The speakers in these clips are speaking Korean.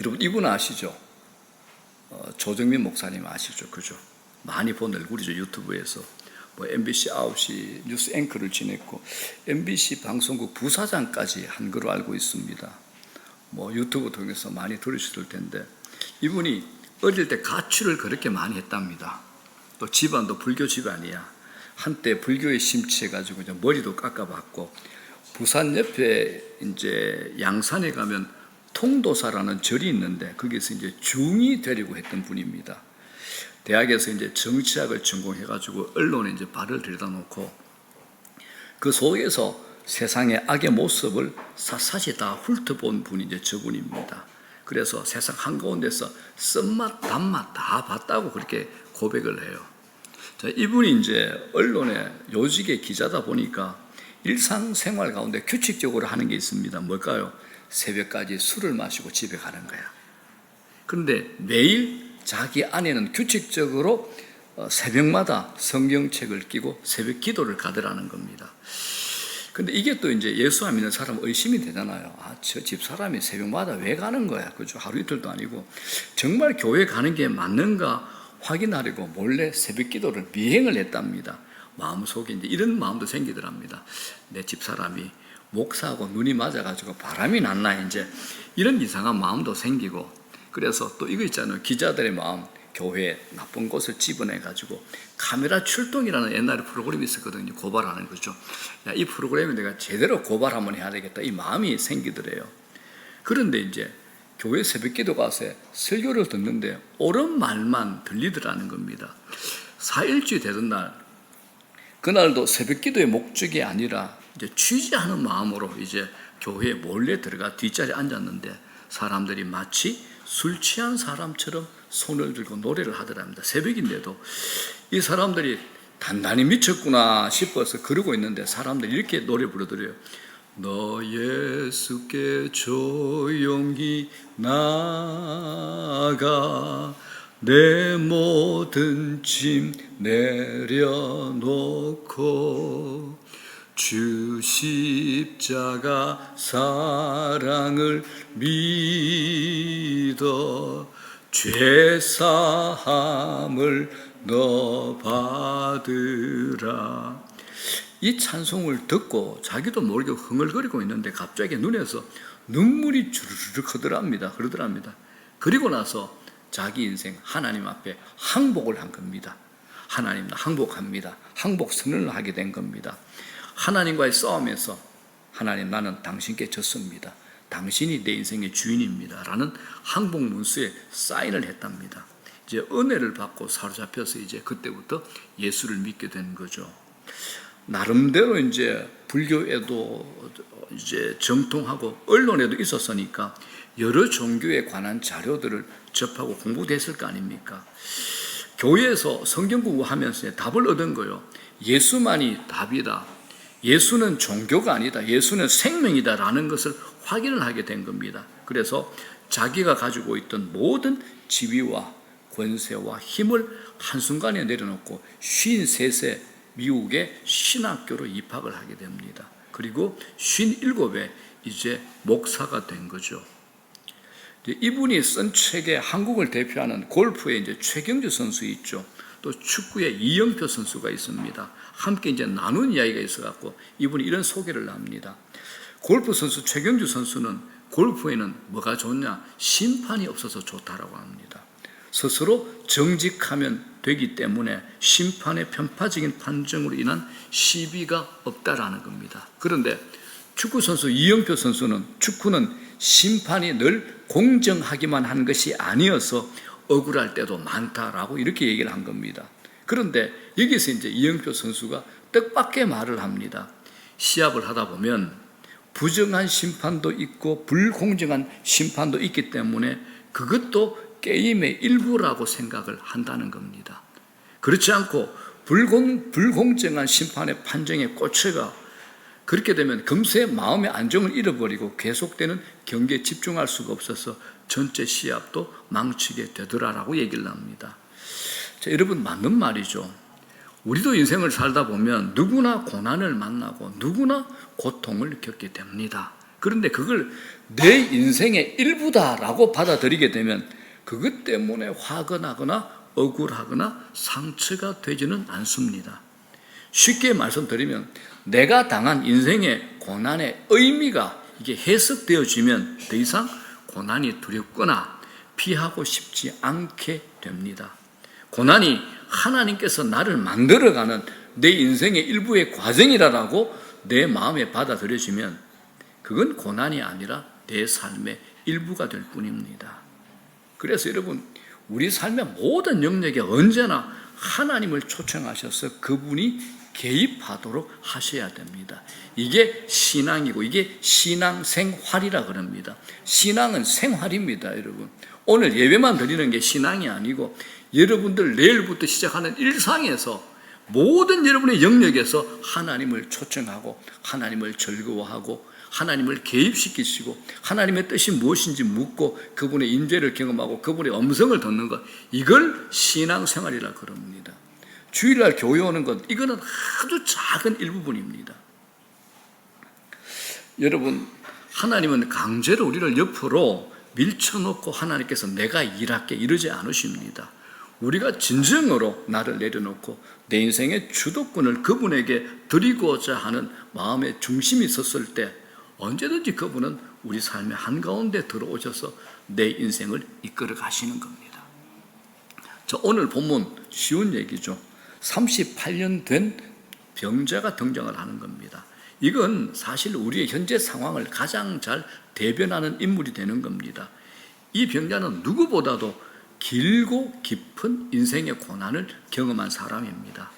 여러분 이분 아시죠? 조정민 목사님 아시죠? 그죠? 많이 본 얼굴이죠. 유튜브에서 MBC 9시 뉴스 앵커를 지냈고 MBC 방송국 부사장까지 한 거로 알고 있습니다. 유튜브 통해서 많이 들으셨을 텐데, 이분이 어릴 때 가출을 그렇게 많이 했답니다. 또 집안도 불교 집안이야. 한때 불교에 심취해가지고 이제 머리도 깎아봤고, 부산 옆에 이제 양산에 가면 통도사라는 절이 있는데 거기서 이제 중이 되려고 했던 분입니다. 대학에서 이제 정치학을 전공해가지고 언론에 이제 발을 들여다 놓고 그 속에서 세상의 악의 모습을 샅샅이 다 훑어본 분이 이제 저분입니다. 그래서 세상 한가운데서 쓴맛, 단맛 다 봤다고 그렇게 고백을 해요. 자, 이분이 이제 언론에 요직의 기자다 보니까 일상생활 가운데 규칙적으로 하는 게 있습니다. 뭘까요? 새벽까지 술을 마시고 집에 가는 거야. 그런데 매일 자기 아내는 규칙적으로 새벽마다 성경책을 끼고 새벽 기도를 가더라는 겁니다. 근데 이게 또 이제 예수 안 믿는 사람 의심이 되잖아요. 저 집사람이 새벽마다 왜 가는 거야? 그죠? 하루 이틀도 아니고. 정말 교회 가는 게 맞는가 확인하려고 몰래 새벽 기도를 미행을 했답니다. 마음속에 이제 이런 마음도 생기더랍니다. 내 집사람이 목사하고 눈이 맞아가지고 바람이 났나, 이제 이런 이상한 마음도 생기고. 그래서 또 이거 있잖아요. 기자들의 마음, 교회 나쁜 곳을 집어내가지고 카메라 출동이라는 옛날에 프로그램이 있었거든요. 고발하는 거죠. 야, 이 프로그램에 내가 제대로 고발 한번 해야 되겠다, 이 마음이 생기더래요. 그런데 이제 교회 새벽기도 가서 설교를 듣는데 옳은 말만 들리더라는 겁니다. 4일째 되던 날, 그날도 새벽기도의 목적이 아니라 이제 취재하는 마음으로 이제 교회에 몰래 들어가 뒷자리에 앉았는데 사람들이 마치 술 취한 사람처럼 손을 들고 노래를 하더랍니다. 새벽인데도 이 사람들이 단단히 미쳤구나 싶어서 그러고 있는데 사람들이 이렇게 노래 부르더래요. 너 예수께 조용히 나아가 내 모든 짐 내려놓고 주 십자가 사랑을 믿어 죄사함을 너 받으라. 이 찬송을 듣고 자기도 모르게 흥얼거리고 있는데 갑자기 눈에서 눈물이 주르륵 흐르더랍니다. 그리고 나서 자기 인생 하나님 앞에 항복을 한 겁니다. 하나님, 나 항복합니다. 항복 선언을 하게 된 겁니다. 하나님과의 싸움에서 하나님, 나는 당신께 졌습니다. 당신이 내 인생의 주인입니다. 라는 항복 문서에 사인을 했답니다. 이제 은혜를 받고 사로잡혀서 이제 그때부터 예수를 믿게 된 거죠. 나름대로 이제 불교에도 이제 정통하고 언론에도 있었으니까 여러 종교에 관한 자료들을 접하고 공부됐을 거 아닙니까? 교회에서 성경 공부하면서 답을 얻은 거예요. 예수만이 답이다. 예수는 종교가 아니다. 예수는 생명이다. 라는 것을 확인을 하게 된 겁니다. 그래서 자기가 가지고 있던 모든 지위와 권세와 힘을 한순간에 내려놓고 53세 미국의 신학교로 입학을 하게 됩니다. 그리고 57에 이제 목사가 된 거죠. 이분이 쓴 책에 한국을 대표하는 골프의 이제 최경주 선수 있죠. 또 축구의 이영표 선수가 있습니다. 함께 이제 나눈 이야기가 있어갖고 이분이 이런 소개를 합니다. 골프 선수 최경주 선수는 골프에는 뭐가 좋냐? 심판이 없어서 좋다라고 합니다. 스스로 정직하면 되기 때문에 심판의 편파적인 판정으로 인한 시비가 없다라는 겁니다. 그런데 축구 선수 이영표 선수는 축구는 심판이 늘 공정하기만 한 것이 아니어서 억울할 때도 많다라고 이렇게 얘기를 한 겁니다. 그런데 여기서 이제 이영표 선수가 뜻밖의 말을 합니다. 시합을 하다 보면 부정한 심판도 있고 불공정한 심판도 있기 때문에 그것도 게임의 일부라고 생각을 한다는 겁니다. 그렇지 않고 불공정한 심판의 판정에 꽂혀가 그렇게 되면 금세 마음의 안정을 잃어버리고 계속되는 경기에 집중할 수가 없어서 전체 시합도 망치게 되더라라고 얘기를 합니다. 자, 여러분, 맞는 말이죠. 우리도 인생을 살다 보면 누구나 고난을 만나고 누구나 고통을 겪게 됩니다. 그런데 그걸 내 인생의 일부다라고 받아들이게 되면 그것 때문에 화가 나거나 억울하거나 상처가 되지는 않습니다. 쉽게 말씀드리면 내가 당한 인생의 고난의 의미가 이게 해석되어지면 더 이상 고난이 두렵거나 피하고 싶지 않게 됩니다. 고난이 하나님께서 나를 만들어가는 내 인생의 일부의 과정이라고 내 마음에 받아들여지면 그건 고난이 아니라 내 삶의 일부가 될 뿐입니다. 그래서 여러분, 우리 삶의 모든 영역에 언제나 하나님을 초청하셔서 그분이 개입하도록 하셔야 됩니다. 이게 신앙이고 이게 신앙생활이라 그럽니다. 신앙은 생활입니다, 여러분. 오늘 예배만 드리는 게 신앙이 아니고 여러분들 내일부터 시작하는 일상에서 모든 여러분의 영역에서 하나님을 초청하고 하나님을 즐거워하고 하나님을 개입시키시고 하나님의 뜻이 무엇인지 묻고 그분의 임재를 경험하고 그분의 음성을 듣는 것, 이걸 신앙생활이라 그럽니다. 주일날 교회 오는 것, 이거는 아주 작은 일부분입니다. 여러분, 하나님은 강제로 우리를 옆으로 밀쳐놓고 하나님께서 내가 일할게 이러지 않으십니다. 우리가 진정으로 나를 내려놓고 내 인생의 주도권을 그분에게 드리고자 하는 마음의 중심이 있었을 때 언제든지 그분은 우리 삶의 한가운데 들어오셔서 내 인생을 이끌어 가시는 겁니다. 자, 오늘 본문 쉬운 얘기죠. 38년 된 병자가 등장을 하는 겁니다. 이건 사실 우리의 현재 상황을 가장 잘 대변하는 인물이 되는 겁니다. 이 병자는 누구보다도 길고 깊은 인생의 고난을 경험한 사람입니다.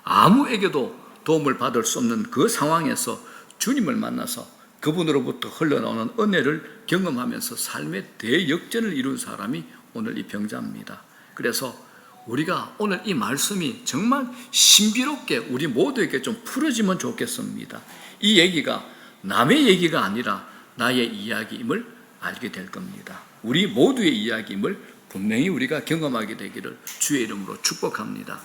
아무에게도 도움을 받을 수 없는 그 상황에서 주님을 만나서 그분으로부터 흘러나오는 은혜를 경험하면서 삶의 대역전을 이룬 사람이 오늘 이 병자입니다. 그래서 우리가 오늘 이 말씀이 정말 신비롭게 우리 모두에게 좀 풀어지면 좋겠습니다. 이 얘기가 남의 얘기가 아니라 나의 이야기임을 알게 될 겁니다. 우리 모두의 이야기임을 분명히 우리가 경험하게 되기를 주의 이름으로 축복합니다.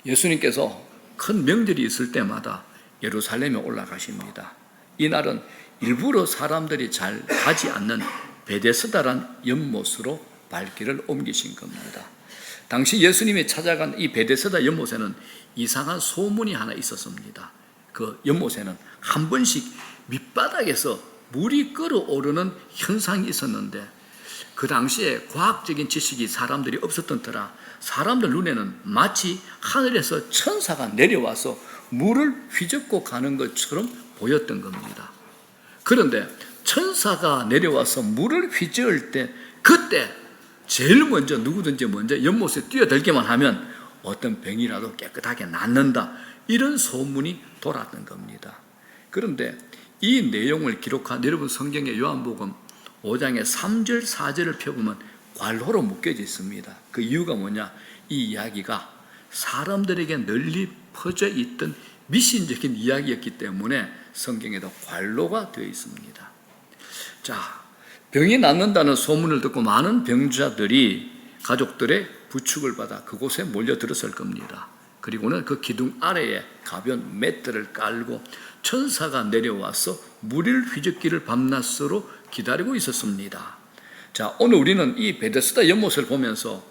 예수님께서 큰 명절이 있을 때마다 예루살렘에 올라가십니다. 이날은 일부러 사람들이 잘 가지 않는 베데스다란 연못으로 발길을 옮기신 겁니다. 당시 예수님이 찾아간 이 베데스다 연못에는 이상한 소문이 하나 있었습니다. 그 연못에는 한 번씩 밑바닥에서 물이 끓어오르는 현상이 있었는데 그 당시에 과학적인 지식이 사람들이 없었던 터라 사람들 눈에는 마치 하늘에서 천사가 내려와서 물을 휘젓고 가는 것처럼 보였던 겁니다. 그런데 천사가 내려와서 물을 휘저을 때 그때 제일 먼저 누구든지 먼저 연못에 뛰어들기만 하면 어떤 병이라도 깨끗하게 낫는다, 이런 소문이 돌았던 겁니다. 그런데 이 내용을 기록한 여러분 성경의 요한복음 5장의 3절 4절을 펴보면 괄호로 묶여져 있습니다. 그 이유가 뭐냐? 이 이야기가 사람들에게 널리 퍼져 있던 미신적인 이야기였기 때문에 성경에도 괄호가 되어 있습니다. 자, 병이 낫는다는 소문을 듣고 많은 병자들이 가족들의 부축을 받아 그곳에 몰려들었을 겁니다. 그리고는 그 기둥 아래에 가벼운 매트를 깔고 천사가 내려와서 물을 휘젓기를 밤낮으로 기다리고 있었습니다. 자, 오늘 우리는 이 베데스다 연못을 보면서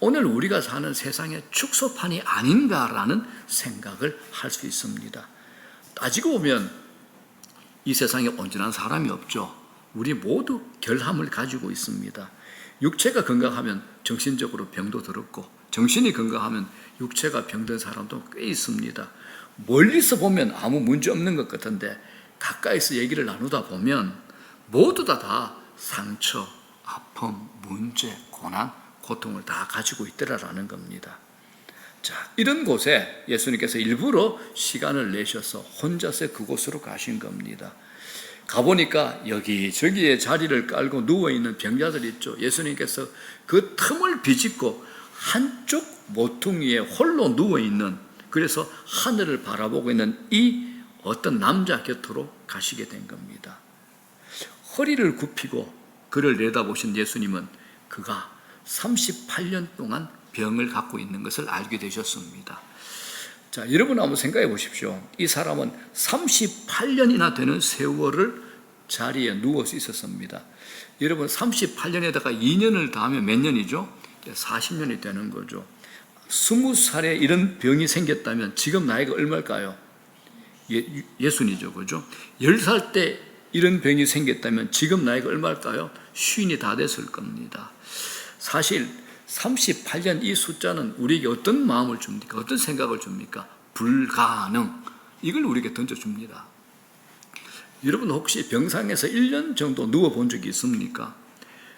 오늘 우리가 사는 세상의 축소판이 아닌가라는 생각을 할 수 있습니다. 따지고 보면 이 세상에 온전한 사람이 없죠. 우리 모두 결함을 가지고 있습니다. 육체가 건강하면 정신적으로 병도 들었고 정신이 건강하면 육체가 병든 사람도 꽤 있습니다. 멀리서 보면 아무 문제 없는 것 같은데 가까이서 얘기를 나누다 보면 모두 다 상처, 아픔, 문제, 고난, 고통을 다 가지고 있더라라는 겁니다. 자, 이런 곳에 예수님께서 일부러 시간을 내셔서 혼자서 그곳으로 가신 겁니다. 가보니까 여기저기에 자리를 깔고 누워있는 병자들 있죠. 예수님께서 그 틈을 비집고 한쪽 모퉁이에 홀로 누워있는, 그래서 하늘을 바라보고 있는 이 어떤 남자 곁으로 가시게 된 겁니다. 허리를 굽히고 그를 내다보신 예수님은 그가 38년 동안 병을 갖고 있는 것을 알게 되셨습니다. 자, 여러분 한번 생각해 보십시오. 이 사람은 38년이나 되는 세월을 자리에 누워서 있었습니다. 여러분 38년에다가 2년을 더하면 몇 년이죠? 40년이 되는 거죠. 20살에 이런 병이 생겼다면 지금 나이가 얼마일까요? 예순이죠, 그죠? 10살 때 이런 병이 생겼다면 지금 나이가 얼마일까요? 50이 다 됐을 겁니다. 사실 38년 이 숫자는 우리에게 어떤 마음을 줍니까? 어떤 생각을 줍니까? 불가능. 이걸 우리에게 던져줍니다. 여러분 혹시 병상에서 1년 정도 누워본 적이 있습니까?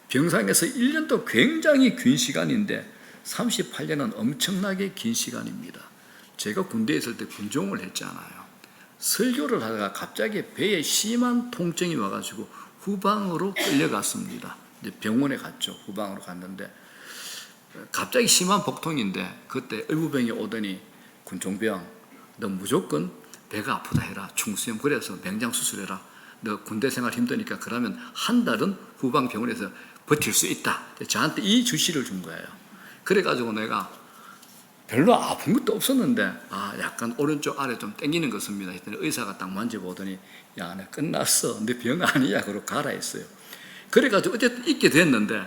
병상에서 1년도 굉장히 긴 시간인데 38년은 엄청나게 긴 시간입니다. 제가 군대에 있을 때 군종을 했잖아요. 설교를 하다가 갑자기 배에 심한 통증이 와가지고 후방으로 끌려갔습니다. 이제 병원에 갔죠. 후방으로 갔는데 갑자기 심한 복통인데 그때 의무병이 오더니 군종병, 너 무조건 배가 아프다 해라. 충수염 그래서 맹장 수술해라. 너 군대 생활 힘드니까 그러면 한 달은 후방 병원에서 버틸 수 있다. 저한테 이 주시를 준 거예요. 그래가지고 내가 별로 아픈 것도 없었는데 약간 오른쪽 아래 좀 땡기는 것 같습니다. 했더니 의사가 딱 만져보더니 야, 나 끝났어. 내 병 아니야. 그러고 가라 했어요. 그래가지고 어쨌든 있게 됐는데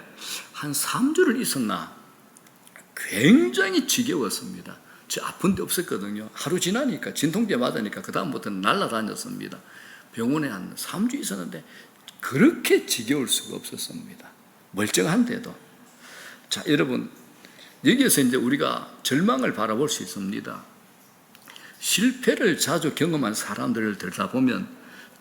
한 3주를 있었나 굉장히 지겨웠습니다. 저 아픈 데 없었거든요. 하루 지나니까 진통제 맞으니까 그 다음부터는 날아다녔습니다. 병원에 한 3주 있었는데 그렇게 지겨울 수가 없었습니다. 멀쩡한데도. 자, 여러분 여기에서 이제 우리가 절망을 바라볼 수 있습니다. 실패를 자주 경험한 사람들을 들여다보면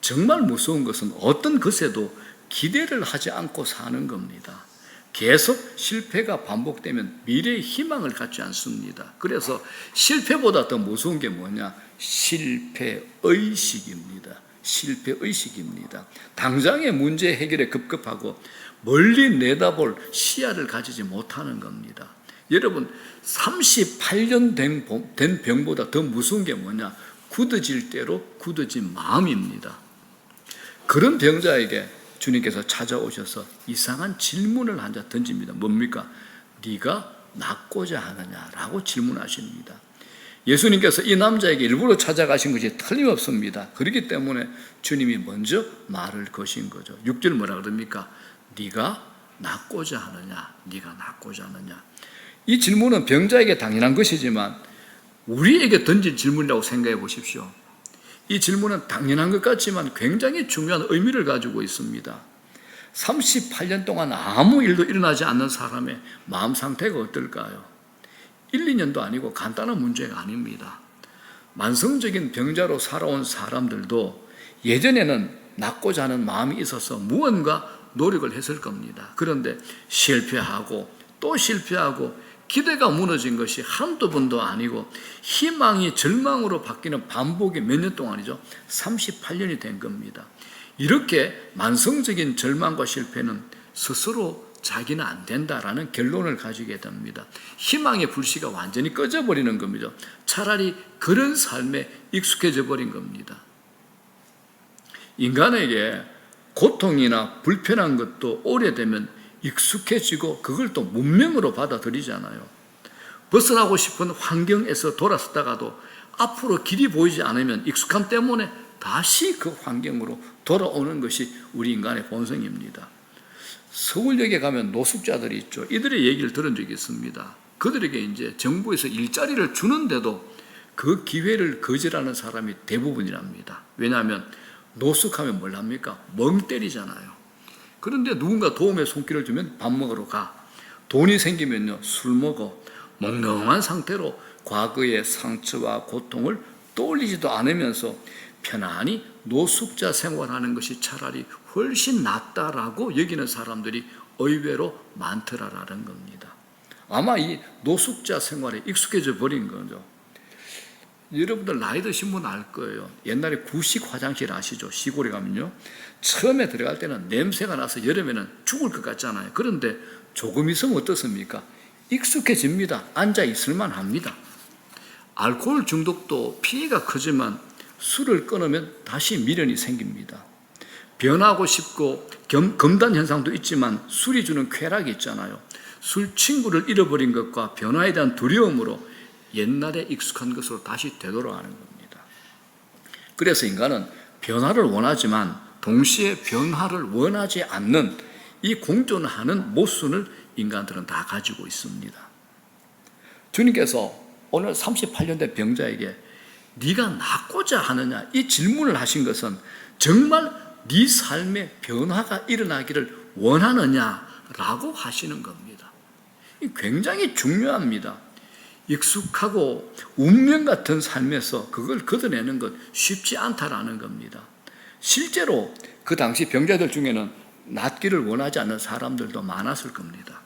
정말 무서운 것은 어떤 것에도 기대를 하지 않고 사는 겁니다. 계속 실패가 반복되면 미래의 희망을 갖지 않습니다. 그래서 실패보다 더 무서운 게 뭐냐? 실패의식입니다. 실패의식입니다. 당장의 문제 해결에 급급하고 멀리 내다볼 시야를 가지지 못하는 겁니다. 여러분 38년 된 병보다 더 무서운 게 뭐냐? 굳어질 대로 굳어진 마음입니다. 그런 병자에게 주님께서 찾아오셔서 이상한 질문을 한 자 던집니다. 뭡니까? 네가 낫고자 하느냐라고 질문하십니다. 예수님께서 이 남자에게 일부러 찾아가신 것이 틀림없습니다. 그렇기 때문에 주님이 먼저 말을 거신 거죠. 6절 뭐라 그럽니까? 네가 낫고자 하느냐? 네가 낫고자 하느냐? 이 질문은 병자에게 당연한 것이지만 우리에게 던진 질문이라고 생각해 보십시오. 이 질문은 당연한 것 같지만 굉장히 중요한 의미를 가지고 있습니다. 38년 동안 아무 일도 일어나지 않는 사람의 마음 상태가 어떨까요? 1, 2년도 아니고 간단한 문제가 아닙니다. 만성적인 병자로 살아온 사람들도 예전에는 낫고자 하는 마음이 있어서 무언가 노력을 했을 겁니다. 그런데 실패하고 또 실패하고 기대가 무너진 것이 한두 번도 아니고 희망이 절망으로 바뀌는 반복이 몇 년 동안이죠? 38년이 된 겁니다. 이렇게 만성적인 절망과 실패는 스스로 자기는 안 된다라는 결론을 가지게 됩니다. 희망의 불씨가 완전히 꺼져버리는 겁니다. 차라리 그런 삶에 익숙해져 버린 겁니다. 인간에게 고통이나 불편한 것도 오래되면 익숙해지고 그걸 또 문명으로 받아들이잖아요. 벗어나고 싶은 환경에서 돌아섰다가도 앞으로 길이 보이지 않으면 익숙함 때문에 다시 그 환경으로 돌아오는 것이 우리 인간의 본성입니다. 서울역에 가면 노숙자들이 있죠. 이들의 얘기를 들은 적이 있습니다. 그들에게 이제 정부에서 일자리를 주는데도 그 기회를 거절하는 사람이 대부분이랍니다. 왜냐하면 노숙하면 뭘 합니까? 멍 때리잖아요. 그런데 누군가 도움의 손길을 주면 밥 먹으러 가. 돈이 생기면요, 술 먹어. 멍멍한 상태로 과거의 상처와 고통을 떠올리지도 않으면서 편안히 노숙자 생활하는 것이 차라리 훨씬 낫다라고 여기는 사람들이 의외로 많더라라는 겁니다. 아마 이 노숙자 생활에 익숙해져 버린 거죠. 여러분들 나이 드신 분 알 거예요. 옛날에 구식 화장실 아시죠? 시골에 가면요. 처음에 들어갈 때는 냄새가 나서 여름에는 죽을 것 같잖아요. 그런데 조금 있으면 어떻습니까? 익숙해집니다. 앉아 있을만 합니다. 알코올 중독도 피해가 크지만 술을 끊으면 다시 미련이 생깁니다. 변하고 싶고 금단 현상도 있지만 술이 주는 쾌락이 있잖아요. 술 친구를 잃어버린 것과 변화에 대한 두려움으로 옛날에 익숙한 것으로 다시 되돌아가는 겁니다. 그래서 인간은 변화를 원하지만 동시에 변화를 원하지 않는 이 공존하는 모순을 인간들은 다 가지고 있습니다. 주님께서 오늘 38년 된 병자에게 네가 낫고자 하느냐 이 질문을 하신 것은 정말 네 삶에 변화가 일어나기를 원하느냐라고 하시는 겁니다. 굉장히 중요합니다. 익숙하고 운명 같은 삶에서 그걸 걷어내는 것 쉽지 않다라는 겁니다. 실제로 그 당시 병자들 중에는 낫기를 원하지 않는 사람들도 많았을 겁니다.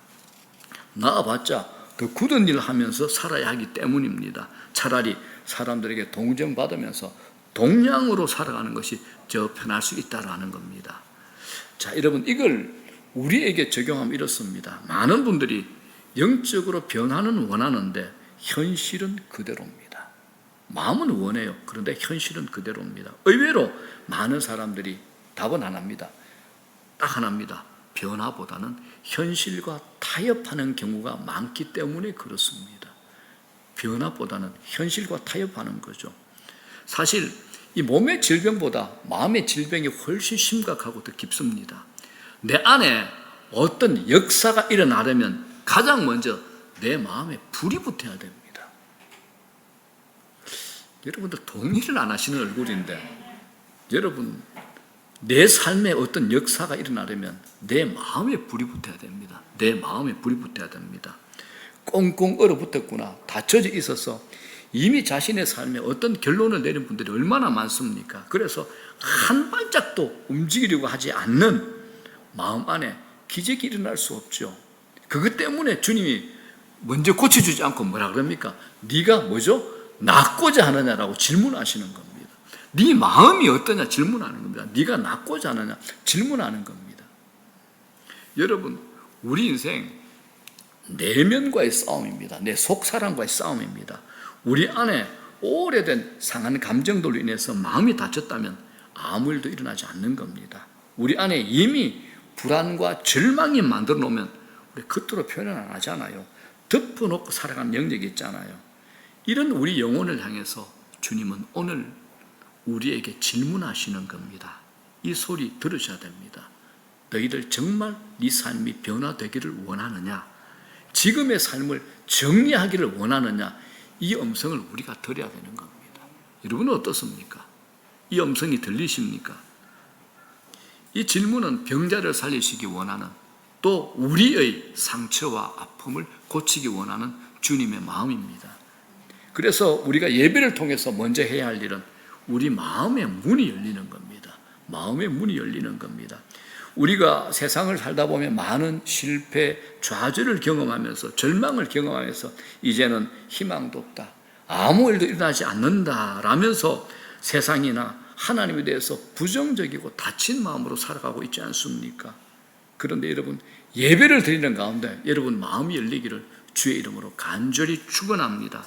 나아봤자 더 굳은 일을 하면서 살아야 하기 때문입니다. 차라리 사람들에게 동정받으면서 동량으로 살아가는 것이 더 편할 수 있다라는 겁니다. 자, 여러분 이걸 우리에게 적용하면 이렇습니다. 많은 분들이 영적으로 변화는 원하는데 현실은 그대로입니다. 마음은 원해요. 그런데 현실은 그대로입니다. 의외로 많은 사람들이 답은 하나입니다. 딱 하나입니다. 변화보다는 현실과 타협하는 경우가 많기 때문에 그렇습니다. 변화보다는 현실과 타협하는 거죠. 사실 이 몸의 질병보다 마음의 질병이 훨씬 심각하고 더 깊습니다. 내 안에 어떤 역사가 일어나려면 가장 먼저 내 마음에 불이 붙어야 됩니다. 여러분들 동의를 안 하시는 얼굴인데 여러분 내 삶에 어떤 역사가 일어나려면 내 마음에 불이 붙어야 됩니다. 내 마음에 불이 붙어야 됩니다. 꽁꽁 얼어붙었구나. 닫혀져 있어서 이미 자신의 삶에 어떤 결론을 내린 분들이 얼마나 많습니까? 그래서 한 발짝도 움직이려고 하지 않는 마음 안에 기적이 일어날 수 없죠. 그것 때문에 주님이 먼저 고쳐주지 않고 뭐라 그럽니까? 네가 뭐죠? 낫고자 하느냐라고 질문하시는 겁니다. 네 마음이 어떠냐 질문하는 겁니다. 네가 낫고자 하느냐 질문하는 겁니다. 여러분 우리 인생 내면과의 싸움입니다. 내 속사람과의 싸움입니다. 우리 안에 오래된 상한 감정들로 인해서 마음이 다쳤다면 아무 일도 일어나지 않는 겁니다. 우리 안에 이미 불안과 절망이 만들어 놓으면 우리 겉으로 표현을 안 하잖아요. 덮어놓고 살아가는 영역이 있잖아요. 이런 우리 영혼을 향해서 주님은 오늘 우리에게 질문하시는 겁니다. 이 소리 들으셔야 됩니다. 너희들 정말 네 삶이 변화되기를 원하느냐? 지금의 삶을 정리하기를 원하느냐? 이 음성을 우리가 들어야 되는 겁니다. 여러분은 어떻습니까? 이 음성이 들리십니까? 이 질문은 병자를 살리시기 원하는 또 우리의 상처와 아픔을 고치기 원하는 주님의 마음입니다. 그래서 우리가 예배를 통해서 먼저 해야 할 일은 우리 마음의 문이 열리는 겁니다. 마음의 문이 열리는 겁니다. 우리가 세상을 살다 보면 많은 실패, 좌절을 경험하면서 절망을 경험하면서 이제는 희망도 없다. 아무 일도 일어나지 않는다라면서 세상이나 하나님에 대해서 부정적이고 다친 마음으로 살아가고 있지 않습니까? 그런데 여러분 예배를 드리는 가운데 여러분 마음이 열리기를 주의 이름으로 간절히 축원합니다.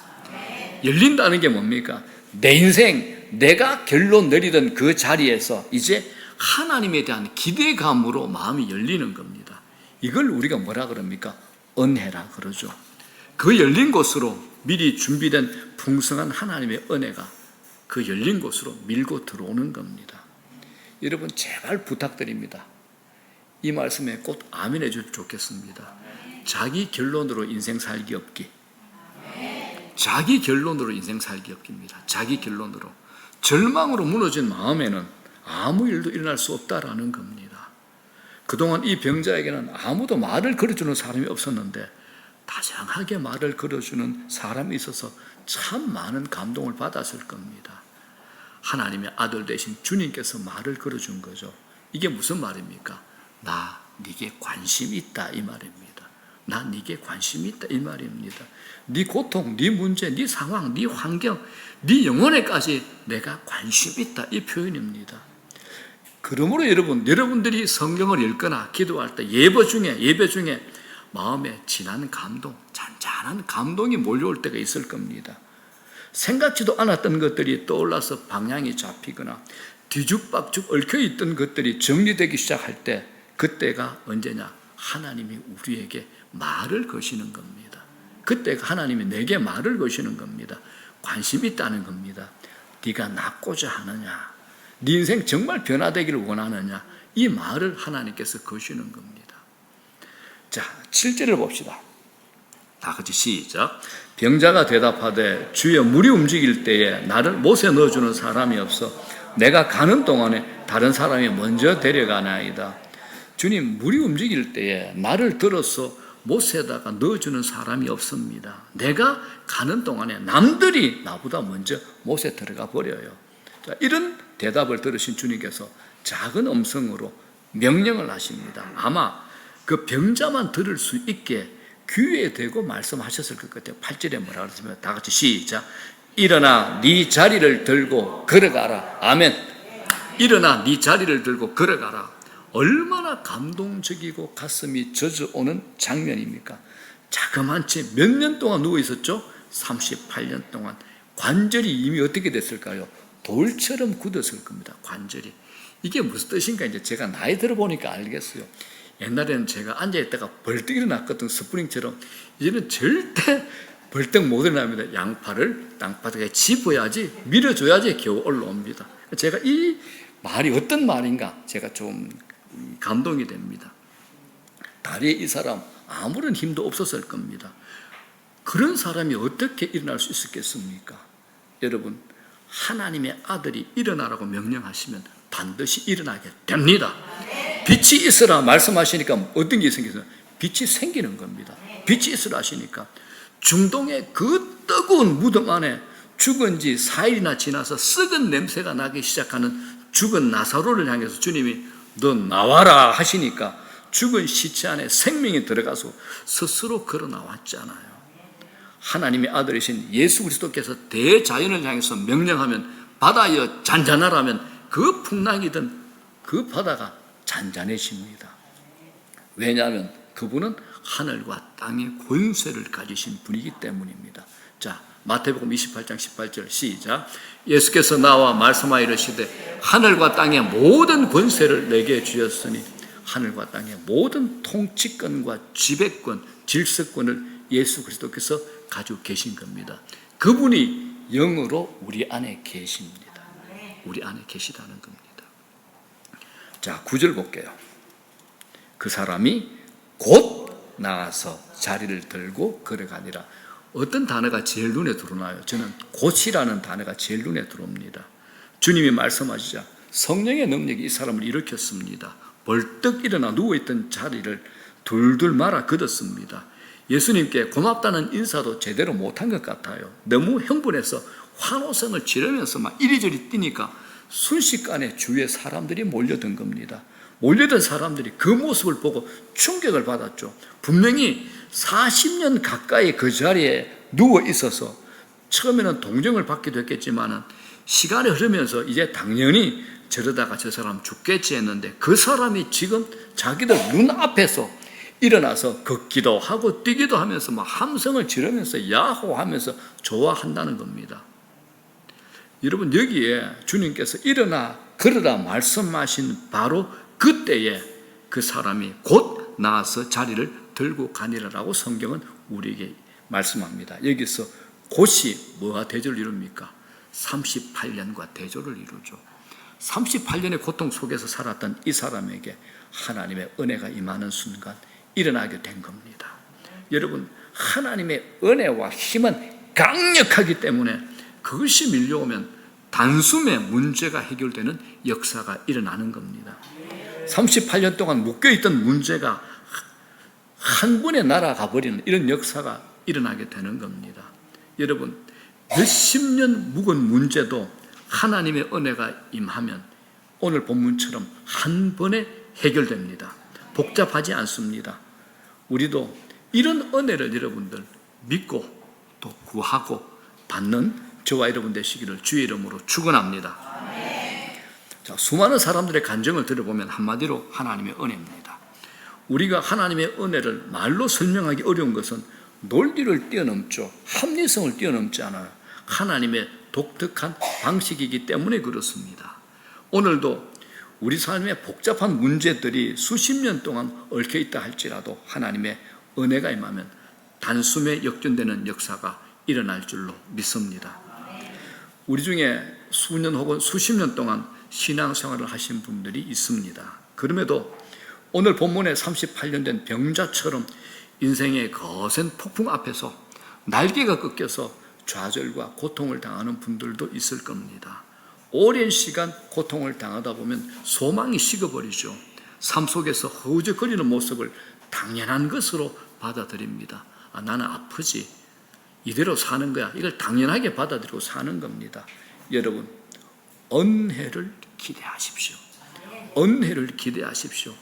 열린다는 게 뭡니까? 내 인생 내가 결론 내리던 그 자리에서 이제 하나님에 대한 기대감으로 마음이 열리는 겁니다. 이걸 우리가 뭐라 그럽니까? 은혜라 그러죠. 그 열린 곳으로 미리 준비된 풍성한 하나님의 은혜가 그 열린 곳으로 밀고 들어오는 겁니다. 여러분 제발 부탁드립니다. 이 말씀에 꼭 아멘 해주면 좋겠습니다. 자기 결론으로 인생 살기 없기. 자기 결론으로 인생 살기 없기입니다. 자기 결론으로. 절망으로 무너진 마음에는 아무 일도 일어날 수 없다라는 겁니다. 그동안 이 병자에게는 아무도 말을 걸어주는 사람이 없었는데 다정하게 말을 걸어주는 사람이 있어서 참 많은 감동을 받았을 겁니다. 하나님의 아들 되신 주님께서 말을 걸어준 거죠. 이게 무슨 말입니까? 나 네게 관심 있다 이 말입니다. 나 네게 관심 있다 이 말입니다. 네 고통, 네 문제, 네 상황, 네 환경, 네 영혼에까지 내가 관심 있다 이 표현입니다. 그러므로 여러분들이 성경을 읽거나 기도할 때 예배 중에 마음에 진한 감동, 잔잔한 감동이 몰려올 때가 있을 겁니다. 생각지도 않았던 것들이 떠올라서 방향이 잡히거나 뒤죽박죽 얽혀있던 것들이 정리되기 시작할 때 그때가 언제냐? 하나님이 우리에게 말을 거시는 겁니다. 그때 하나님이 내게 말을 거시는 겁니다. 관심 있다는 겁니다. 네가 낫고자 하느냐, 네 인생 정말 변화되기를 원하느냐, 이 말을 하나님께서 거시는 겁니다. 자, 7절을 봅시다. 다 같이 시작. 병자가 대답하되 주여 물이 움직일 때에 나를 못에 넣어주는 사람이 없어 내가 가는 동안에 다른 사람이 먼저 데려가나이다. 주님, 물이 움직일 때에 나를 들어서 못에다가 넣어주는 사람이 없습니다. 내가 가는 동안에 남들이 나보다 먼저 못에 들어가 버려요. 자, 이런 대답을 들으신 주님께서 작은 음성으로 명령을 하십니다. 아마 그 병자만 들을 수 있게 귀에 대고 말씀하셨을 것 같아요. 8절에 뭐라 그랬으면 다 같이 시작. 일어나 네 자리를 들고 걸어가라. 아멘. 일어나 네 자리를 들고 걸어가라. 얼마나 감동적이고 가슴이 젖어오는 장면입니까? 자그만치 몇 년 동안 누워 있었죠? 38년 동안. 관절이 이미 어떻게 됐을까요? 돌처럼 굳었을 겁니다. 관절이. 이게 무슨 뜻인가 이제 제가 나이 들어보니까 알겠어요. 옛날에는 제가 앉아있다가 벌떡 일어났거든, 스프링처럼. 이제는 절대 벌떡 못 일어납니다. 양팔을 땅바닥에 짚어야지, 밀어줘야지 겨우 올라옵니다. 제가 이 말이 어떤 말인가 제가 좀 감동이 됩니다. 다리에 이 사람 아무런 힘도 없었을 겁니다. 그런 사람이 어떻게 일어날 수 있었겠습니까? 여러분, 하나님의 아들이 일어나라고 명령하시면 반드시 일어나게 됩니다. 빛이 있으라 말씀하시니까 어떤 게 생겨서 빛이 생기는 겁니다. 빛이 있으라 하시니까 중동의 그 뜨거운 무덤 안에 죽은 지 4일이나 지나서 썩은 냄새가 나기 시작하는 죽은 나사로를 향해서 주님이 너 나와라 하시니까 죽은 시체 안에 생명이 들어가서 스스로 걸어 나왔잖아요. 하나님의 아들이신 예수 그리스도께서 대자연을 향해서 명령하면 바다여 잔잔하라면 그 풍랑이든 그 바다가 잔잔해집니다. 왜냐하면 그분은 하늘과 땅의 권세를 가지신 분이기 때문입니다. 자, 마태복음 28장 18절 시작. 예수께서 나와 말씀하여 이르시되 하늘과 땅의 모든 권세를 내게 주셨으니 하늘과 땅의 모든 통치권과 지배권, 질서권을 예수 그리스도께서 가지고 계신 겁니다. 그분이 영으로 우리 안에 계십니다. 우리 안에 계시다는 겁니다. 자, 9절 볼게요. 그 사람이 곧 나가서 자리를 들고 걸어가니라. 어떤 단어가 제일 눈에 들어오나요? 저는 곧이라는 단어가 제일 눈에 들어옵니다. 주님이 말씀하시자 성령의 능력이 이 사람을 일으켰습니다. 벌떡 일어나 누워있던 자리를 둘둘 말아 걷었습니다. 예수님께 고맙다는 인사도 제대로 못한 것 같아요. 너무 흥분해서 환호성을 지르면서 막 이리저리 뛰니까 순식간에 주위에 사람들이 몰려든 겁니다. 몰려든 사람들이 그 모습을 보고 충격을 받았죠. 분명히 40년 가까이 그 자리에 누워 있어서 처음에는 동정을 받기도 했겠지만 시간이 흐르면서 이제 당연히 저러다가 저 사람 죽겠지 했는데 그 사람이 지금 자기들 눈앞에서 일어나서 걷기도 하고 뛰기도 하면서 막 함성을 지르면서 야호하면서 좋아한다는 겁니다. 여러분, 여기에 주님께서 일어나 걸으라 말씀하신 바로 그때에 그 사람이 곧 나와서 자리를 들고 가니라라고 성경은 우리에게 말씀합니다. 여기서 곧이 뭐가 대조를 이룹니까? 38년과 대조를 이루죠. 38년의 고통 속에서 살았던 이 사람에게 하나님의 은혜가 임하는 순간 일어나게 된 겁니다. 여러분, 하나님의 은혜와 힘은 강력하기 때문에 그것이 밀려오면 단숨에 문제가 해결되는 역사가 일어나는 겁니다. 38년 동안 묶여있던 문제가 한 번에 날아가 버리는 이런 역사가 일어나게 되는 겁니다. 여러분, 몇십 년 묵은 문제도 하나님의 은혜가 임하면 오늘 본문처럼 한 번에 해결됩니다. 복잡하지 않습니다. 우리도 이런 은혜를 여러분들 믿고 또 구하고 받는 저와 여러분 되시기를 주의 이름으로 축원합니다. 자, 수많은 사람들의 간증을 들어보면 한마디로 하나님의 은혜입니다. 우리가 하나님의 은혜를 말로 설명하기 어려운 것은 논리를 뛰어넘죠. 합리성을 뛰어넘지 않아요. 하나님의 독특한 방식이기 때문에 그렇습니다. 오늘도 우리 삶의 복잡한 문제들이 수십 년 동안 얽혀있다 할지라도 하나님의 은혜가 임하면 단숨에 역전되는 역사가 일어날 줄로 믿습니다. 우리 중에 수년 혹은 수십 년 동안 신앙생활을 하신 분들이 있습니다. 그럼에도 오늘 본문의 38년 된 병자처럼 인생의 거센 폭풍 앞에서 날개가 꺾여서 좌절과 고통을 당하는 분들도 있을 겁니다. 오랜 시간 고통을 당하다 보면 소망이 식어버리죠. 삶 속에서 허우적거리는 모습을 당연한 것으로 받아들입니다. 나는 아프지, 이대로 사는 거야. 이걸 당연하게 받아들이고 사는 겁니다. 여러분, 은혜를 기대하십시오. 은혜를 기대하십시오.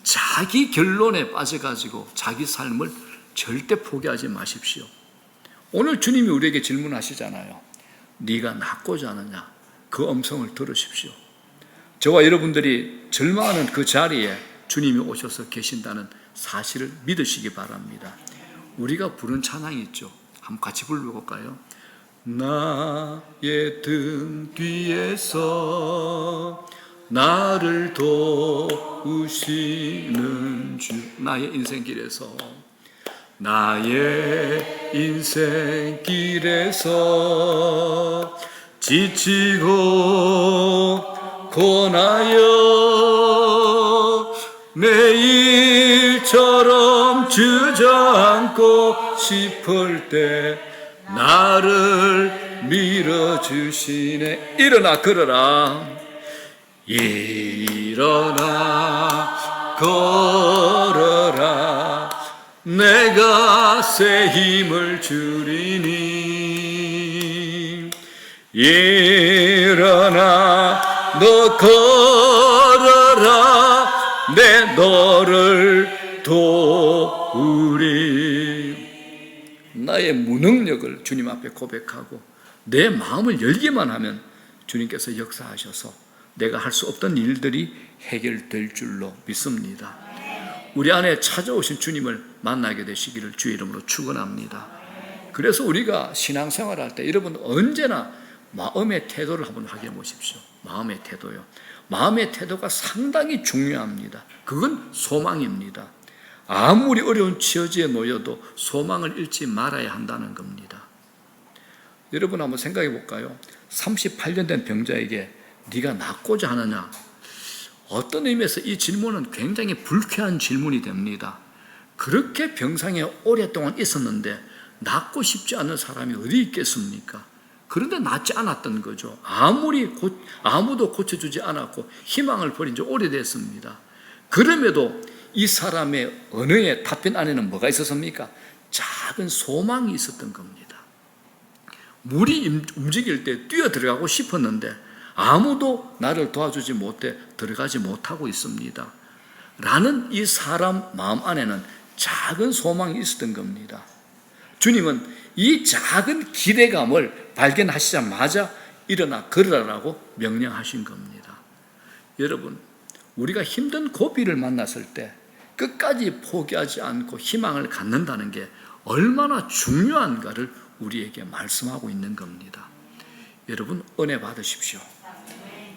자기 결론에 빠져가지고 자기 삶을 절대 포기하지 마십시오. 오늘 주님이 우리에게 질문하시잖아요. 네가 낫고자 하느냐? 그 음성을 들으십시오. 저와 여러분들이 절망하는 그 자리에 주님이 오셔서 계신다는 사실을 믿으시기 바랍니다. 우리가 부른 찬양이 있죠. 한번 같이 불러볼까요? 나의 등 뒤에서 나를 도우시는 주. 나의 인생길에서, 나의 인생길에서 지치고 고나여 매일처럼 주저앉고 싶을 때 나를 밀어주시네. 일어나 걸어라. 일어나 걸어라. 내가 새 힘을 주리니. 일어나 너 걸어라. 내 너를 도우리. 나의 무능력을 주님 앞에 고백하고 내 마음을 열기만 하면 주님께서 역사하셔서 내가 할 수 없던 일들이 해결될 줄로 믿습니다. 우리 안에 찾아오신 주님을 만나게 되시기를 주의 이름으로 축원합니다. 그래서 우리가 신앙생활할 때 여러분 언제나 마음의 태도를 한번 확인해 보십시오. 마음의 태도요. 마음의 태도가 상당히 중요합니다. 그건 소망입니다. 아무리 어려운 처지에 놓여도 소망을 잃지 말아야 한다는 겁니다. 여러분 한번 생각해 볼까요? 38년 된 병자에게 네가 낫고자 하느냐? 어떤 의미에서 이 질문은 굉장히 불쾌한 질문이 됩니다. 그렇게 병상에 오랫동안 있었는데 낫고 싶지 않은 사람이 어디 있겠습니까? 그런데 낫지 않았던 거죠. 아무도 고쳐주지 않았고 희망을 버린 지 오래됐습니다. 그럼에도 이 사람의 언어의 답변 안에는 뭐가 있었습니까? 작은 소망이 있었던 겁니다. 물이 움직일 때 뛰어 들어가고 싶었는데 아무도 나를 도와주지 못해 들어가지 못하고 있습니다. 라는 이 사람 마음 안에는 작은 소망이 있었던 겁니다. 주님은 이 작은 기대감을 발견하시자마자 일어나 걸으라고 명령하신 겁니다. 여러분, 우리가 힘든 고비를 만났을 때 끝까지 포기하지 않고 희망을 갖는다는 게 얼마나 중요한가를 우리에게 말씀하고 있는 겁니다. 여러분, 은혜 받으십시오.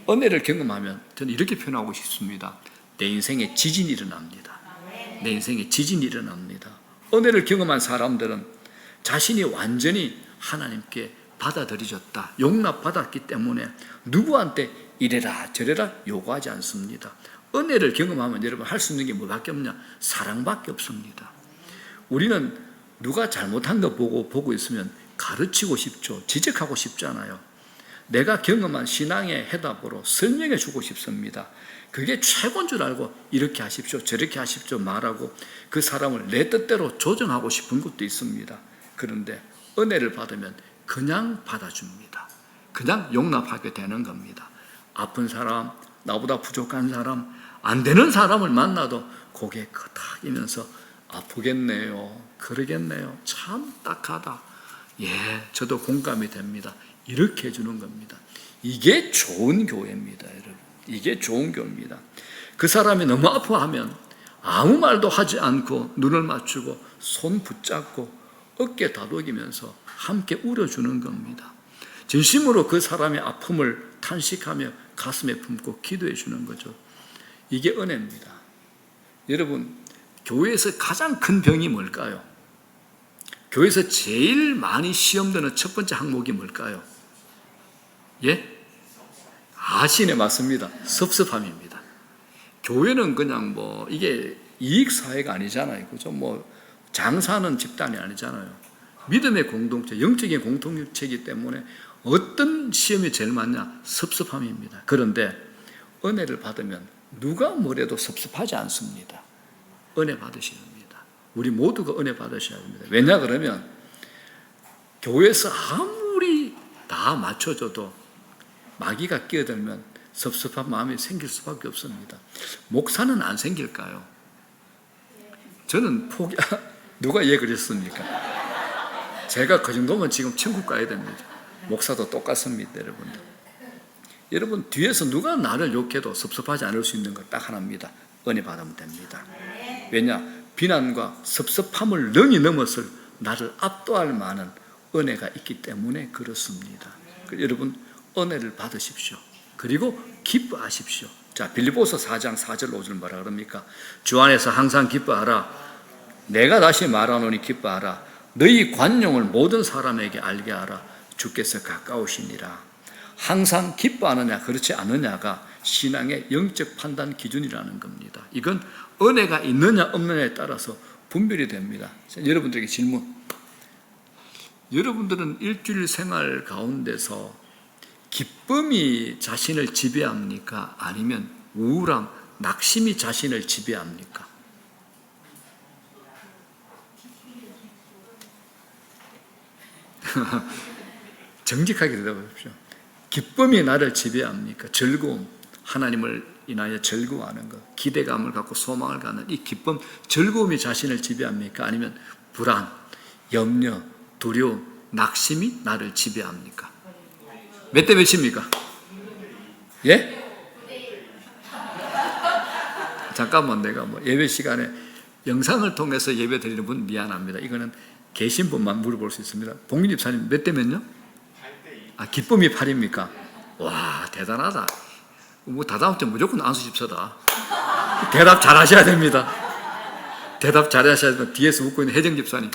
은혜를 경험하면 저는 이렇게 표현하고 싶습니다. 내 인생에 지진이 일어납니다. 내 인생에 지진이 일어납니다. 은혜를 경험한 사람들은 자신이 완전히 하나님께 받아들여졌다, 용납받았기 때문에 누구한테 이래라 저래라 요구하지 않습니다. 은혜를 경험하면 여러분 할 수 있는 게 뭐밖에 없냐? 사랑밖에 없습니다. 우리는 누가 잘못한 거 보고 있으면 가르치고 싶죠. 지적하고 싶잖아요. 내가 경험한 신앙의 해답으로 설명해 주고 싶습니다. 그게 최고인 줄 알고 이렇게 하십시오 저렇게 하십시오 말하고 그 사람을 내 뜻대로 조정하고 싶은 것도 있습니다. 그런데 은혜를 받으면 그냥 받아줍니다. 그냥 용납하게 되는 겁니다. 아픈 사람, 나보다 부족한 사람, 안 되는 사람을 만나도 고개 끄덕이면서 아프겠네요, 그러겠네요, 참 딱하다, 예, 저도 공감이 됩니다, 이렇게 해주는 겁니다. 이게 좋은 교회입니다, 여러분. 이게 좋은 교회입니다. 그 사람이 너무 아파하면 아무 말도 하지 않고 눈을 맞추고 손 붙잡고 어깨 다독이면서 함께 울어주는 겁니다. 진심으로 그 사람의 아픔을 탄식하며 가슴에 품고 기도해 주는 거죠. 이게 은혜입니다. 여러분, 교회에서 가장 큰 병이 뭘까요? 교회에서 제일 많이 시험 드는 첫 번째 항목이 뭘까요? 예? 아시네, 맞습니다. 섭섭함입니다. 교회는 그냥 이게 이익 사회가 아니잖아요. 그죠? 장사하는 집단이 아니잖아요. 믿음의 공동체, 영적인 공동체이기 때문에 어떤 시험이 제일 많냐? 섭섭함입니다. 그런데 은혜를 받으면 누가 뭐래도 섭섭하지 않습니다. 은혜 받으셔야 됩니다. 우리 모두가 은혜 받으셔야 됩니다. 왜냐 그러면 교회에서 아무리 다 맞춰줘도 마귀가 끼어들면 섭섭한 마음이 생길 수밖에 없습니다. 목사는 안 생길까요? 저는 누가 그랬습니까? 제가 그 정도면 지금 천국 가야 됩니다. 목사도 똑같습니다, 여러분들. 여러분, 뒤에서 누가 나를 욕해도 섭섭하지 않을 수 있는 것 딱 하나입니다. 은혜 받으면 됩니다. 왜냐? 비난과 섭섭함을 능히 넘어설 나를 압도할 만한 은혜가 있기 때문에 그렇습니다. 여러분, 은혜를 받으십시오. 그리고 기뻐하십시오. 자, 빌립보서 4장 4절 5절 뭐라 그럽니까? 주 안에서 항상 기뻐하라. 내가 다시 말하노니 기뻐하라. 너희 관용을 모든 사람에게 알게 하라. 주께서 가까우시니라. 항상 기뻐하느냐 그렇지 않느냐가 신앙의 영적 판단 기준이라는 겁니다. 이건 은혜가 있느냐 없느냐에 따라서 분별이 됩니다. 여러분들에게 질문. 여러분들은 일주일 생활 가운데서 기쁨이 자신을 지배합니까? 아니면 우울함, 낙심이 자신을 지배합니까? 정직하게 대답하십시오. 기쁨이 나를 지배합니까? 즐거움, 하나님을 인하여 즐거워하는 것, 기대감을 갖고 소망을 갖는 이 기쁨, 즐거움이 자신을 지배합니까? 아니면 불안, 염려, 두려움, 낙심이 나를 지배합니까? 몇 대 몇입니까? 예? 잠깐만, 내가 예배 시간에 영상을 통해서 예배 드리는 분 미안합니다. 이거는 계신 분만 물어볼 수 있습니다. 봉기 집사님 몇 대 몇요? 기쁨이 8입니까? 와, 대단하다. 다다음부터 무조건 안수 집사다. 대답 잘 하셔야 됩니다. 대답 잘 하셔야 됩니다. 뒤에서 웃고 있는 혜정 집사님.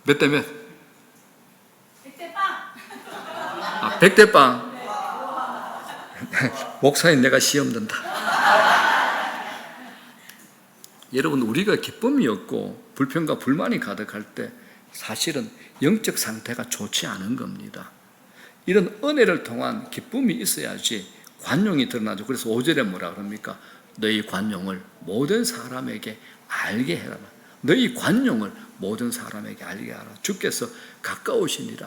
몇 대 몇? 100대 빵. 100대 빵. 목사님, 내가 시험 든다. 여러분, 우리가 기쁨이 없고 불평과 불만이 가득할 때 사실은 영적 상태가 좋지 않은 겁니다. 이런 은혜를 통한 기쁨이 있어야지 관용이 드러나죠. 그래서 5절에 뭐라 그럽니까? 너희 관용을 모든 사람에게 알게 해라. 너희 관용을 모든 사람에게 알게 하라. 주께서 가까우시니라.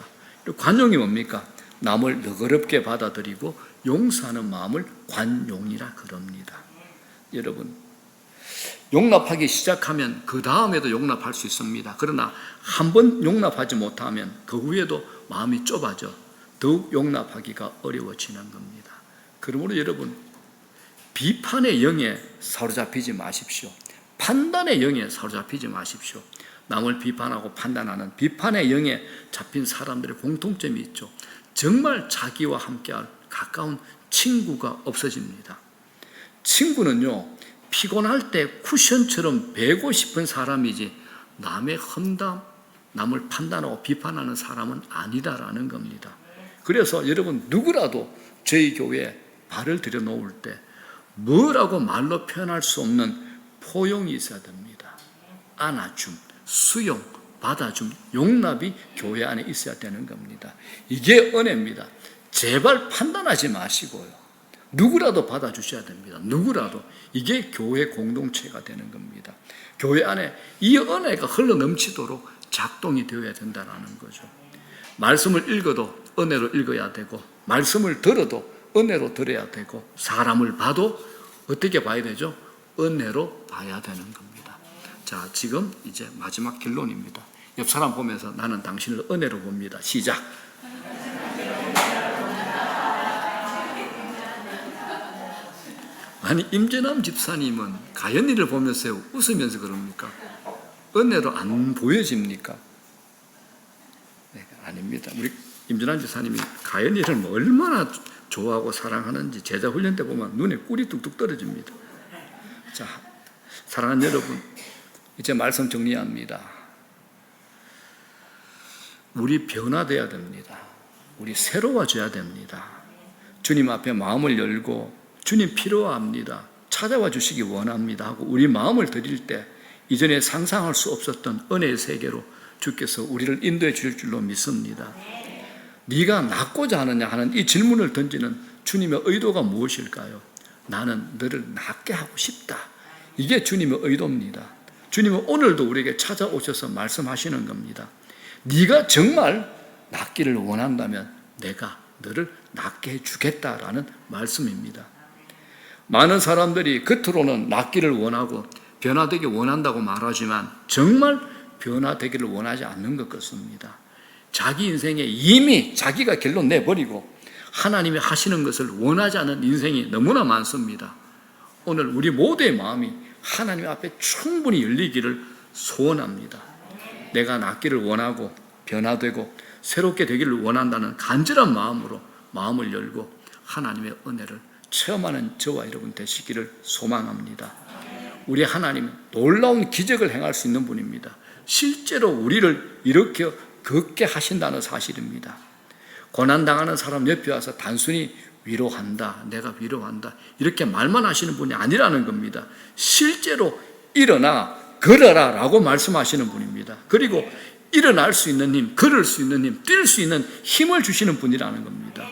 관용이 뭡니까? 남을 너그럽게 받아들이고 용서하는 마음을 관용이라 그럽니다. 여러분, 용납하기 시작하면 그 다음에도 용납할 수 있습니다. 그러나 한 번 용납하지 못하면 그 후에도 마음이 좁아져 더욱 용납하기가 어려워지는 겁니다. 그러므로 여러분, 비판의 영에 사로잡히지 마십시오. 판단의 영에 사로잡히지 마십시오. 남을 비판하고 판단하는 비판의 영에 잡힌 사람들의 공통점이 있죠. 정말 자기와 함께할 가까운 친구가 없어집니다. 친구는요, 피곤할 때 쿠션처럼 베고 싶은 사람이지 남의 험담, 남을 판단하고 비판하는 사람은 아니다라는 겁니다. 그래서 여러분, 누구라도 저희 교회에 발을 들여놓을 때 뭐라고 말로 표현할 수 없는 포용이 있어야 됩니다. 안아줌, 수용, 받아줌, 용납이 교회 안에 있어야 되는 겁니다. 이게 은혜입니다. 제발 판단하지 마시고요. 누구라도 받아주셔야 됩니다. 누구라도. 이게 교회 공동체가 되는 겁니다. 교회 안에 이 은혜가 흘러넘치도록 작동이 되어야 된다는 거죠. 말씀을 읽어도 은혜로 읽어야 되고, 말씀을 들어도 은혜로 들어야 되고, 사람을 봐도 어떻게 봐야 되죠? 은혜로 봐야 되는 겁니다. 자, 지금 이제 마지막 결론입니다. 옆 사람 보면서 나는 당신을 은혜로 봅니다. 시작. 아니, 임재남 집사님은 가연이를 보면서 웃으면서 그럽니까? 은혜로 안 보여집니까? 네, 아닙니다. 우리 임재남 집사님이 가연이를 얼마나 좋아하고 사랑하는지 제자 훈련 때 보면 눈에 꿀이 뚝뚝 떨어집니다. 자, 사랑하는 여러분, 이제 말씀 정리합니다. 우리 변화되어야 됩니다. 우리 새로워져야 됩니다. 주님 앞에 마음을 열고 주님 필요합니다. 찾아와 주시기 원합니다 하고 우리 마음을 드릴 때 이전에 상상할 수 없었던 은혜의 세계로 주께서 우리를 인도해 주실 줄로 믿습니다. 네가 낫고자 하느냐 하는 이 질문을 던지는 주님의 의도가 무엇일까요? 나는 너를 낫게 하고 싶다. 이게 주님의 의도입니다. 주님은 오늘도 우리에게 찾아오셔서 말씀하시는 겁니다. 네가 정말 낫기를 원한다면 내가 너를 낫게 해주겠다라는 말씀입니다. 많은 사람들이 겉으로는 낫기를 원하고 변화되기 원한다고 말하지만 정말 변화되기를 원하지 않는 것 같습니다. 자기 인생에 이미 자기가 결론 내버리고 하나님이 하시는 것을 원하지 않는 인생이 너무나 많습니다. 오늘 우리 모두의 마음이 하나님 앞에 충분히 열리기를 소원합니다. 내가 낫기를 원하고 변화되고 새롭게 되기를 원한다는 간절한 마음으로 마음을 열고 하나님의 은혜를 체험하는 저와 여러분 되시기를 소망합니다. 우리 하나님은 놀라운 기적을 행할 수 있는 분입니다. 실제로 우리를 이렇게 걷게 하신다는 사실입니다. 고난당하는 사람 옆에 와서 단순히 위로한다, 내가 위로한다 이렇게 말만 하시는 분이 아니라는 겁니다. 실제로 일어나 걸어라 라고 말씀하시는 분입니다. 그리고 일어날 수 있는 힘, 걸을 수 있는 힘, 뛸 수 있는 힘을 주시는 분이라는 겁니다.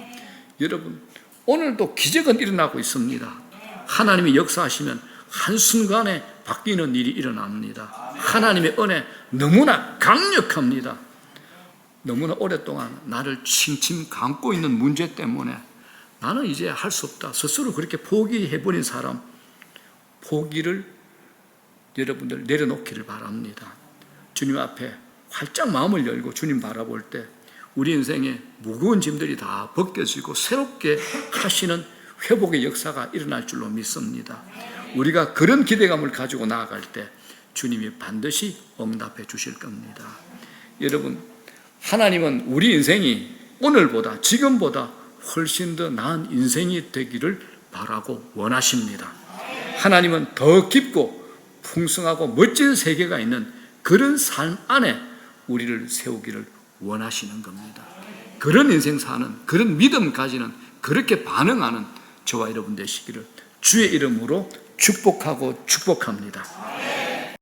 여러분 오늘도 기적은 일어나고 있습니다. 하나님이 역사하시면 한순간에 바뀌는 일이 일어납니다. 하나님의 은혜 너무나 강력합니다. 너무나 오랫동안 나를 칭칭 감고 있는 문제 때문에 나는 이제 할 수 없다 스스로 그렇게 포기해버린 사람, 포기를 여러분들 내려놓기를 바랍니다. 주님 앞에 활짝 마음을 열고 주님 바라볼 때 우리 인생에 무거운 짐들이 다 벗겨지고 새롭게 하시는 회복의 역사가 일어날 줄로 믿습니다. 우리가 그런 기대감을 가지고 나아갈 때 주님이 반드시 응답해 주실 겁니다. 여러분 하나님은 우리 인생이 오늘보다 지금보다 훨씬 더 나은 인생이 되기를 바라고 원하십니다. 하나님은 더 깊고 풍성하고 멋진 세계가 있는 그런 삶 안에 우리를 세우기를 원하시는 겁니다. 그런 인생 사는, 그런 믿음 가지는, 그렇게 반응하는 저와 여러분 되시기를 주의 이름으로 축복하고 축복합니다.